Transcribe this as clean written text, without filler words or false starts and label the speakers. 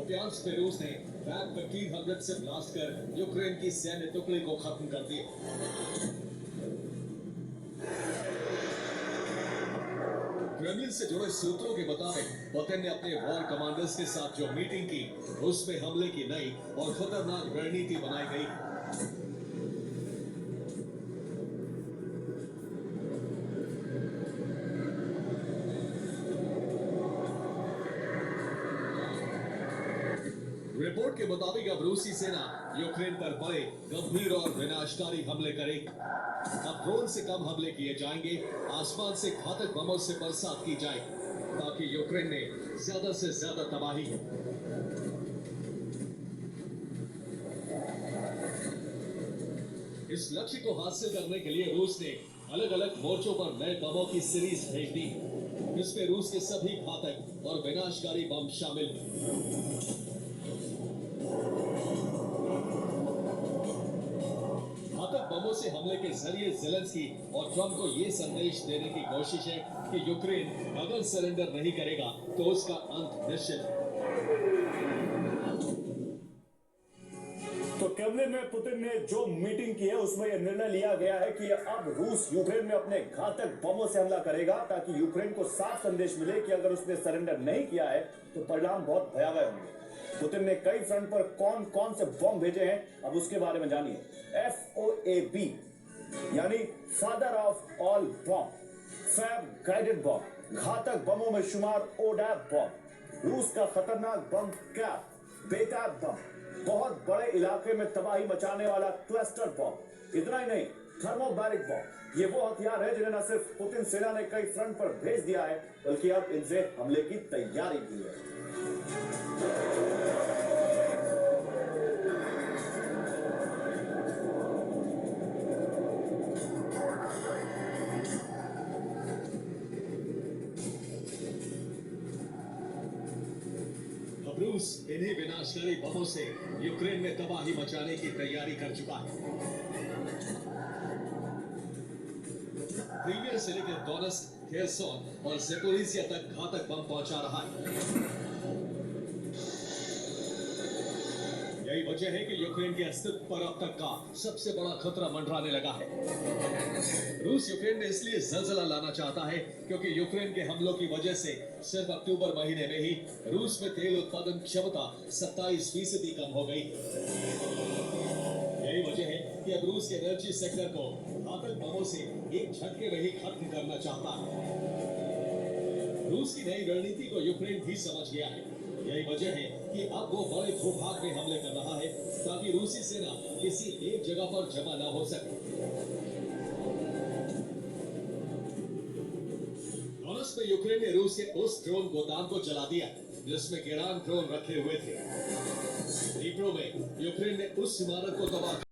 Speaker 1: Kupiansk में रूस ने बैक 1500 से ब्लास्ट कर यूक्रेन की सैन्य टुकड़ी को खत्म कर दिया। क्रेमलिन से जुड़े सूत्रों के मुताबिक पुतिन ने अपने वॉर कमांडर्स के साथ जो मीटिंग की उसमें हमले की नई और खतरनाक रणनीति बनाई गई। रिपोर्ट के मुताबिक अब रूसी सेना यूक्रेन पर बड़े गंभीर और विनाशकारी हमले करेगी। अब ड्रोन से कम हमले किए जाएंगे, आसमान से घातक बमों से बरसात की जाएगी ताकि यूक्रेन में ज्यादा से ज्यादा तबाही हो। इस लक्ष्य को हासिल करने के लिए रूस ने अलग अलग मोर्चों पर नए बमों की सीरीज भेज दी। इसमें रूस के सभी घातक और विनाशकारी बम शामिल हैं। घातक बमों से हमले के जरिए ज़ेलेंस्की और ट्रंप को ये संदेश देने की कोशिश है कि यूक्रेन अगर सरेंडर नहीं करेगा तो उसका अंत निश्चित है।
Speaker 2: तो क्रेमलिन में पुतिन ने जो मीटिंग की है उसमें यह निर्णय लिया गया है कि अब रूस यूक्रेन में अपने घातक बमों से हमला करेगा ताकि यूक्रेन को साफ संदेश मिले कि अगर उसने सरेंडर नहीं किया है तो परिणाम बहुत भयावह होंगे। पुतिन ने कई फ्रंट पर कौन कौन से बम भेजे हैं, अब उसके बारे में जानिए। FOAB यानी father of all bomb, FAB guided bomb, घातक बमों में शुमार ODAB बम, रूस का खतरनाक बम कैप, बेताब बम, बहुत बड़े इलाके में तबाही मचाने वाला क्लस्टर बम। इतना ही नहीं, थर्मोबैरिक बम, ये वो हथियार है जिन्हें न सिर्फ पुतिन सेना ने कई फ्रंट पर भेज दिया है बल्कि अब इनसे हमले की तैयारी की है।
Speaker 1: रूस इन्हीं विनाशकारी बमों से यूक्रेन में तबाही मचाने की तैयारी कर चुका है। क्रीमिया से लेकर डोनेत्स्क, खेर्सोन और ज़पोरिज़िया तक घातक बम पहुंचा रहा है। यही वजह है कि यूक्रेन के अस्तित्व पर अब तक का सबसे बड़ा खतरा मंडराने लगा है। रूस यूक्रेन में इसलिए जलजला लाना चाहता है क्योंकि यूक्रेन के हमलों की वजह से सिर्फ अक्टूबर महीने में ही रूस में तेल उत्पादन क्षमता 27% कम हो गई। यही वजह है कि अब रूस के एनर्जी सेक्टर को घातक बमों से एक झटके में ही खत्म करना चाहता है। रूस की नई रणनीति को यूक्रेन भी समझ गया है। यही वजह है कि अब वो बड़े भूभाग में हमले कर रहा है ताकि रूसी सेना किसी एक जगह पर जमा न हो सके। डोनेत्स्क में यूक्रेन ने रूस के उस ड्रोन गोदाम को जला दिया जिसमें ईरान ड्रोन रखे हुए थे। डीप्रो में यूक्रेन ने उस इमारत को तबाह